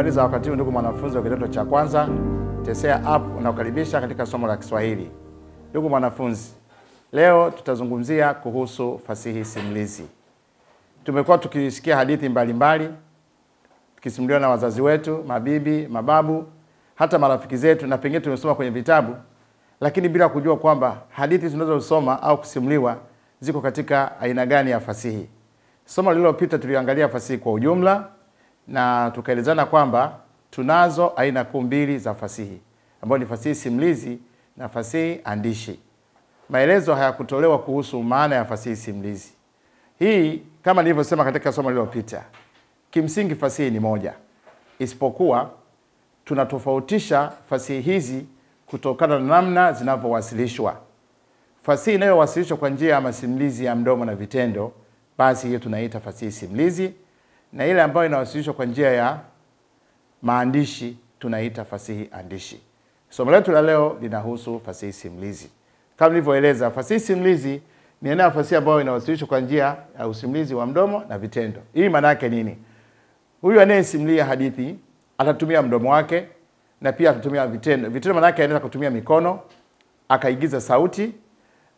Habari za wakati huu ndugu mwanafunzi wa kidato cha kwanza, TESEA app unakukaribisha katika somo la Kiswahili. Ndugu mwanafunzi, leo tutazungumzia kuhusu fasihi simulizi. Tumekuwa tukisikia hadithi mbalimbali, tukisimuliwa na wazazi wetu, mabibi, mababu, hata marafiki zetu, na pengine tumesoma kwenye vitabu, lakini bila kujua kwamba hadithi tunazosoma au kusimuliwa ziko katika aina gani ya fasihi. Somo lililopita tuliangalia fasihi kwa ujumla na tukaelezana kwamba tunazo aina kuu mbili za fasihi, ambayo ni fasihi simulizi na fasihi andishi. Maelezo hayakutolewa kuhusu maana ya fasihi simulizi. Hii kama nilivyosema katika somo lililopita, kimsingi fasihi ni moja, isipokuwa tunatofautisha fasihi hizi kutokana na namna zinavyowasilishwa. Fasihi inayowasilishwa kwa njia ya masimulizi ya mdomo na vitendo, basi hiyo tunaita fasihi simulizi, na ile ambayo inawasilishwa kwa njia ya maandishi tunaita fasihi andishi. Somo letu la leo linahusu fasihi simulizi. Kama nilivyoeleza, fasihi simulizi ni aina ya fasihi ambayo inawasilishwa kwa njia ya usimulizi wa mdomo na vitendo. Hii maana yake nini? Huyu anayesimulia hadithi atatumia mdomo wake na pia atatumia vitendo. Vitendo maana yake anaweza kutumia mikono, akaigiza sauti,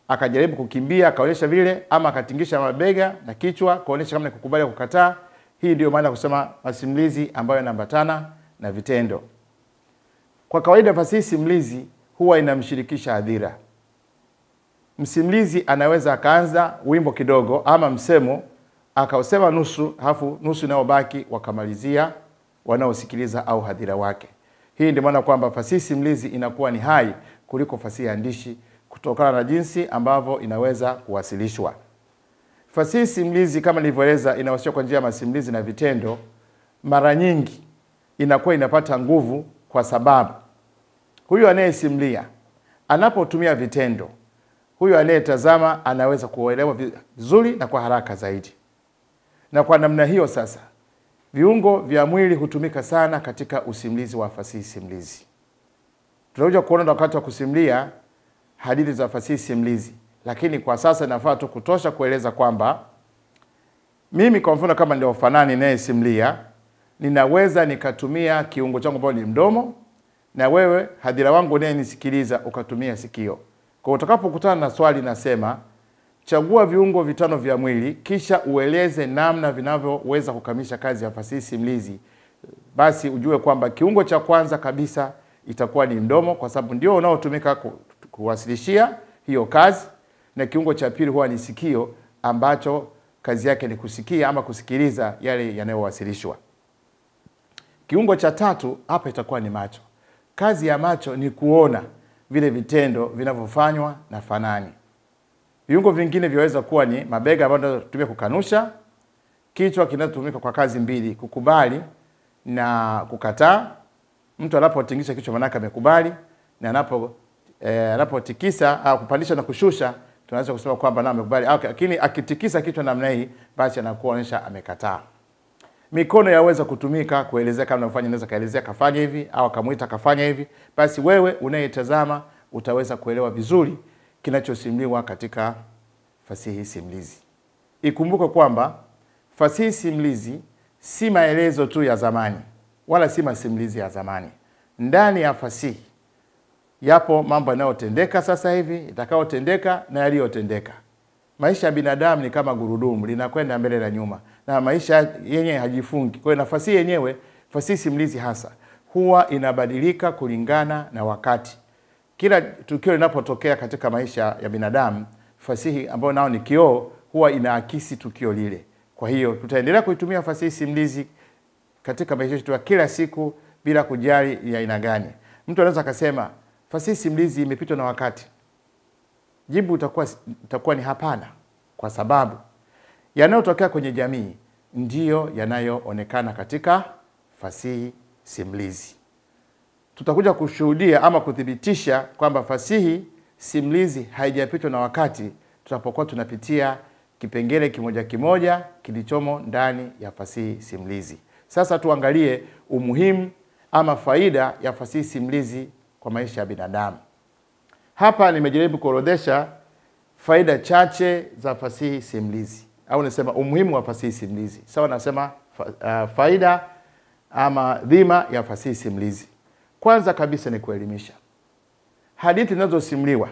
akajaribu kukimbia, akaonyesha vile, ama akatingisha mabega na kichwa kuonyesha kama ni kukubali au kukataa. Hii ndio maana kusema masimulizi ambayo yanaambatana na vitendo. Kwa kawaida fasihi simulizi huwa inamshirikisha hadhira. Msimulizi anaweza akaanza wimbo kidogo ama msemo, akausema nusu, halafu nusu inayobaki wakamalizia wanaosikiliza au hadhira wake. Hii ndio maana kwamba fasihi simulizi inakuwa ni hai kuliko fasihi andishi kutokana na jinsi ambavyo inaweza kuwasilishwa. Fasihi simulizi kama nilivyoeleza inawasilishwa kwa njia ya masimulizi na vitendo, mara nyingi inakuwa inapata nguvu kwa sababu huyu anayesimulia anapotumia vitendo, huyu anayetazama anaweza kuelewa vizuri na kwa haraka zaidi. Na kwa namna hiyo sasa, viungo vya mwili hutumika sana katika usimulizi wa fasihi simulizi. Tunakuja kuona wakati wa kusimulia hadithi za fasihi simulizi, lakini kwa sasa inafaa tu kutosha kueleza kwamba mimi kwa mfano kama ndio fanani ninayesimulia, ninaweza nikatumia kiungo changu ambacho ni mdomo, na wewe hadhira wangu unayenisikiliza ukatumia sikio. Kwa utakapokutana na swali nasema, chagua viungo vitano vya mwili kisha ueleze namna vinavyoweza kukamilisha kazi ya fasihi simulizi, basi ujue kwamba kiungo cha kwanza kabisa itakuwa ni mdomo, kwa sababu ndio unaotumika kuwasilishia hiyo kazi, na kiungo cha pili huwa ni sikio ambacho kazi yake ni kusikia ama kusikiliza yale yanayowasilishwa. Kiungo cha tatu hapa itakuwa ni macho. Kazi ya macho ni kuona vile vitendo vinavyofanywa na fanani. Viungo vingine viweza kuwa ni mabega ambayo tunatumia kukanusha, kichwa kinachotumika kwa kazi mbili, kukubali na kukataa. Mtu anapotingisha kichwa maana yake amekubali, na anapotikisa au kupandisha na kushusha tunaweza kusema kwamba na amekubali. Lakini akitikisa kichwa namna hii basi anakuonyesha amekataa. Mikono yaweza kutumika kuelezea kama unafanya, unaweza kaelezea kafanya hivi au akamuita kafanya hivi. Basi wewe unayetazama utaweza kuelewa vizuri kinachosimuliwa katika fasihi simulizi. Ikumbuke kwamba fasihi simulizi si maelezo tu ya zamani wala si masimulizi ya zamani. Ndani ya fasihi yapo mambo yanayotendeka sasa hivi, itakayotendeka na yaliyotendeka. Maisha ya binadamu ni kama gurudumu, linakwenda mbele na nyuma, na maisha yenyewe hajifungi. Kwa hiyo nafasi yenyewe, fasihi simulizi hasa, huwa inabadilika kulingana na wakati. Kila tukio linapotokea katika maisha ya binadamu, fasihi ambayo nao ni kioo huwa inaakisi tukio lile. Kwa hiyo tutaendelea kuitumia fasihi simulizi katika maisha yetu ya kila siku bila kujali ya aina gani. Mtu anaweza akasema fasihi simulizi imepitwa na wakati. Jibu utakuwa ni hapana, kwa sababu yanayotokea kwenye jamii ndiyo yanayoonekana katika fasihi simulizi. Tutakuja kushuhudia ama kuthibitisha kwamba fasihi simulizi haijapitwa na wakati tutapokuwa tunapitia kipengele kimoja kimoja kilichomo ndani ya fasihi simulizi. Sasa tuangalie umuhimu ama faida ya fasihi simulizi kwa maisha ya binadamu. Hapa nimejaribu kuorodhesha faida chache za fasihi simulizi, au nasema umuhimu wa fasihi simulizi. Sawa, nasema faida ama dhima ya fasihi simulizi. Kwanza kabisa ni kuelimisha. Hadithi zinazosimuliwa,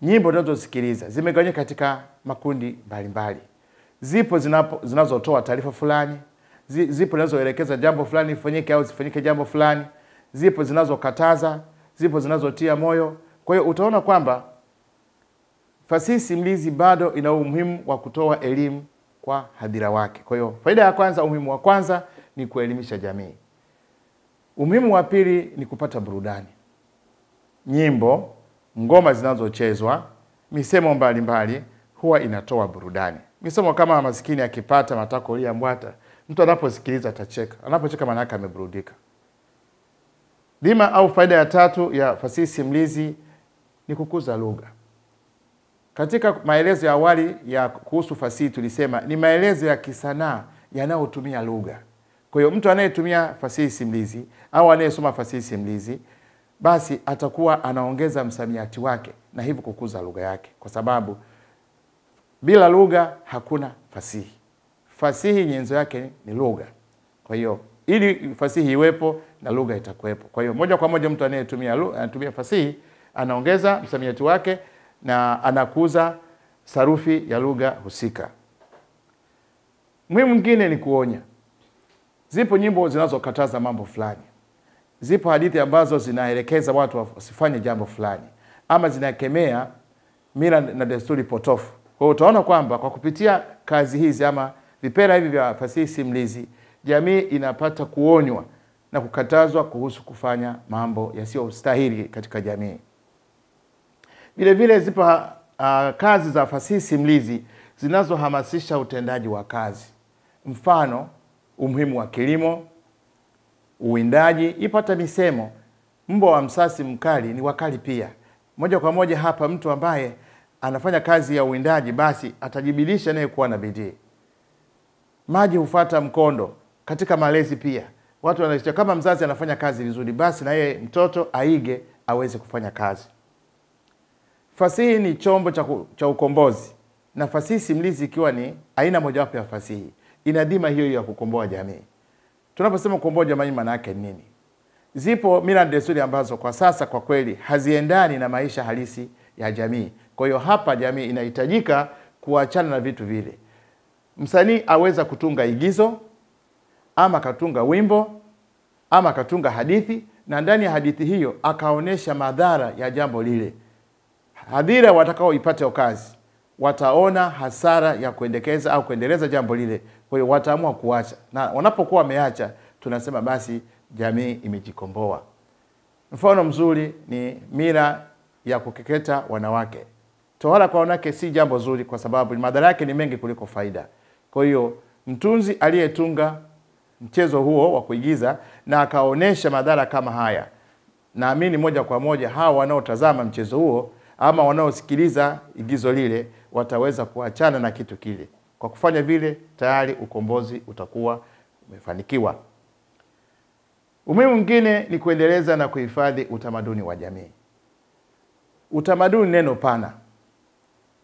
nyimbo tunazosikiliza zimegawanyika katika makundi mbalimbali. Zipo zinazotoa taarifa fulani, zipo zinazoelekeza jambo fulani lifanyike au sifanyike jambo fulani, zipo zinazokataza, zipo zinazotia moyo. Kwa hiyo utaona kwamba fasihi simulizi bado ina umuhimu wa kutoa elimu kwa hadhira wake. Kwa hiyo faida ya kwanza, umuhimu wa kwanza ni kuelimisha jamii. Umuhimu wa pili ni kupata burudani. Nyimbo, ngoma zinazochezwa, misemo mbalimbali huwa inatoa burudani. Misemo kama maskini akipata matako lia mbwata, mtu anaposikiliza atacheka. Anapocheka maana yake ameburudika. Dhima au faida ya tatu ya fasihi simulizi ni kukuza lugha. Katika maelezo ya awali ya kuhusu fasihi tulisema ni maelezo ya kisanaa yanayotumia lugha. Kwa hiyo mtu anayetumia fasihi simulizi au anayesoma fasihi simulizi basi atakuwa anaongeza msamiati wake na hivyo kukuza lugha yake, kwa sababu bila lugha hakuna fasihi. Fasihi nyenzo yake ni lugha. Kwa hiyo ili fasihi iwepo na lugha itakuwepo. Kwa hiyo moja kwa moja mtu anayetumia fasihi anaongeza msamiati wake na anakuza sarufi ya lugha husika. Muhimu mwingine ni kuonya. Zipo nyimbo zinazokataza mambo fulani. Zipo hadithi ambazo zinaelekeza watu wasifanye jambo fulani, ama zinakemea mila na desturi potofu. Kwa hiyo utaona kwamba kwa kupitia kazi hizi ama vipera hivi vya fasihi simulizi, jamii inapata kuonywa na kukatazwa kuhusu kufanya mambo yasiyostahili katika jamii. Vile vile zipo kazi za fasihi simulizi zinazohamasisha utendaji wa kazi. Mfano, umuhimu wa kilimo, uwindaji. Ipata misemo, mbwa wa msasi mkali ni wakali pia. Moja kwa moja hapa mtu ambaye anafanya kazi ya uwindaji basi atajibilisha naye kuwa na bidii. Maji hufuata mkondo katika malezi pia. Watu wanasema kama mzazi anafanya kazi vizuri basi na yeye mtoto aige aweze kufanya kazi. Fasihi ni chombo cha ukombozi, na fasihi simulizi ikiwa ni aina mojawapo ya fasihi ina dhima hiyo ya kukomboa jamii. Tunaposema kukomboa jamii maana yake nini? Zipo mila na desturi ambazo kwa sasa kwa kweli haziendani na maisha halisi ya jamii. Kwa hiyo hapa jamii inahitajika kuachana na vitu vile. Msanii aweza kutunga igizo, ama katunga wimbo, ama katunga hadithi, na ndani ya hadithi hiyo akaonesha madhara ya jambo lile. Hadhira watakao ipate kazi wataona hasara ya kuendekeza au kuendeleza jambo lile. Kwa hiyo wataamua kuacha, na wanapokuwa wameacha tunasema basi jamii imejikomboa. Mfano mzuri ni mila ya kukeketa wanawake. Tohara kwa wanawake si jambo zuri, kwa sababu madhara yake ni mengi kuliko faida. Kwa hiyo mtunzi aliyetunga mchezo huo wa kuigiza na akaonesha madhara kama haya, naamini moja kwa moja hao wanaotazama mchezo huo ama wanaosikiliza igizo lile wataweza kuachana na kitu kile. Kwa kufanya vile tayari ukombozi utakuwa umefanikiwa. Umuhimu mwingine ni kuendeleza na kuhifadhi utamaduni wa jamii. Utamaduni neno pana.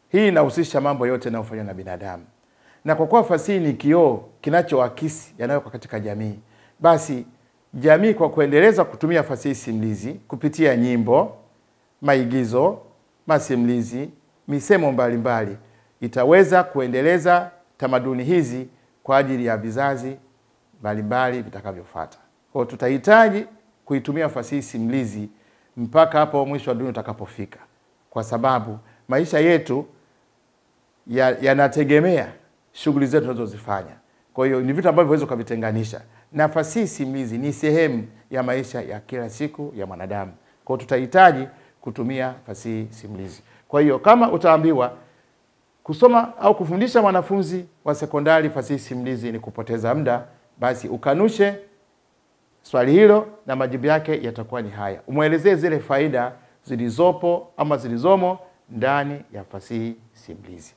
Hii inahusisha mambo yote yanayofanywa na binadamu. Na kwa kuwa fasihi ni kioo kinachoakisi yanayoko katika jamii, basi jamii kwa kuendeleza kutumia fasihi simulizi kupitia nyimbo, maigizo, masimulizi, misemo mbalimbali itaweza kuendeleza tamaduni hizi kwa ajili ya vizazi mbalimbali vitakavyofuata. Kwa hiyo tutahitaji kuitumia fasihi simulizi mpaka hapo mwisho wa dunia utakapofika, kwa sababu maisha yetu yanategemea shughuli zetu tunazozifanya. Kwa hiyo ni vitu ambavyo huwezi kuvitenganisha, na fasihi simulizi ni sehemu ya maisha ya kila siku ya mwanadamu. Kwa hiyo tutahitaji kutumia fasihi simulizi. Kwa hiyo kama utaambiwa kusoma au kufundisha mwanafunzi wa sekondari fasihi simulizi ni kupoteza muda, basi ukanushe swali hilo na majibu yake yatakuwa ni haya. Umuelezee zile faida zilizopo ama zilizomo ndani ya fasihi simulizi.